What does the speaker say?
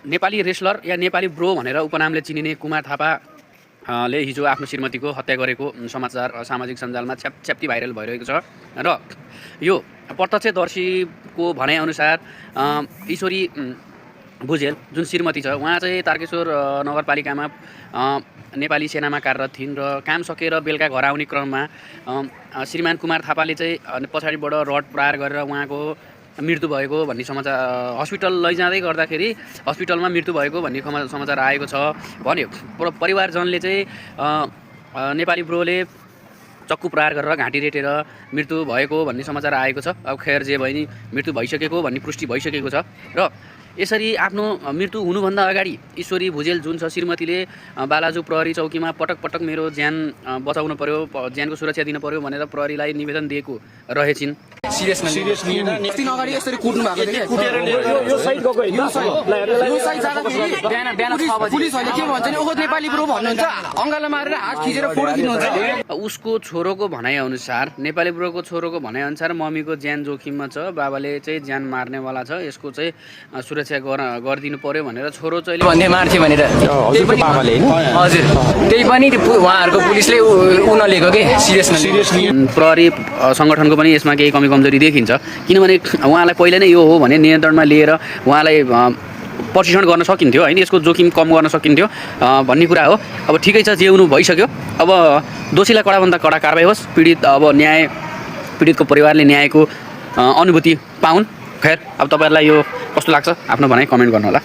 Nepali wrestler या Nepali bro भनेर उपनामले चिनिने कुमार थापा ले हिजो आफ्नो श्रीमतीको हत्या गरेको समाचार सामाजिक सञ्जालमा च्याप्टी भाइरल भइरहेको छ र यो प्रत्यक्षदर्शीको भनाइअनुसार ईश्वरी भुजेल जुन श्रीमती छ उहाँ चाहिँ तारकेश्वर नगरपालिकामा नेपाली सेनामा कार्यरत थिइन् र काम सकेर बेलुका घर आउने क्रममा श्रीमान कुमार थापाले चाहिँ पछाडिबाट रड प्रहार गरेर उहाँको मृत्यु भएको भन्ने समाचार हस्पिटल लैजाँदै गर्दाखेरि हस्पिटलमा मृत्यु भएको भन्ने समाचार आएको छ भन्यो। परिवारजनले चाहिँ नेपाली ब्रोले चक्कु प्रहार गरेर घाँटी रेटेर मृत्यु भएको भन्ने समाचार आएको छ। अब खैर जे भए नि मृत्यु भइसकेको भन्ने पुष्टि भइसकेको छ र यसरी आफ्नो मृत्यु हुनुभन्दा अगाडि ईश्वरी भुजेल जुन छ श्रीमतीले बालाजु प्रहरी चौकीमा पटक पटक मेरो ज्यान बचाउनु पर्यो, ज्यानको सुरक्षा दिनु पर्यो भनेर प्रहरीलाई निवेदन दिएको रहेछिन्। उसको छोरोको भनाइअनुसार नेपाली ब्रोको छोरोको भनाइअनुसार मम्मीको ज्यान जोखिममा छ, बाबाले चाहिँ ज्यान मार्नेवाला छ, यसको चाहिँ सुरक्षा गरिदिनु पर्यो भनेर छोरो चाहिँ भन्दै मार्थ्यो भनेर हजुर त्यही पनि उहाँहरूको पुलिसले नलिएको के सिरियसली प्रहरी सङ्गठनको पनि यसमा केही कमी कमजोरी देखिन्छ किनभने उहाँलाई पहिला नै यो हो भने नियन्त्रणमा लिएर उहाँलाई प्रशिक्षण गर्न सकिन्थ्यो होइन, यसको जोखिम कम गर्न सकिन्थ्यो भन्ने कुरा हो। अब ठिकै छ, जे हुनु भइसक्यो, अब दोषीलाई कडाभन्दा कडा कारबाही होस्, पीडितको परिवारले न्यायको अनुभूति पाउन्। खैर अब तपाईँहरूलाई यो कस्तो लाग्छ आफ्नो भनाइ कमेन्ट गर्नु होला।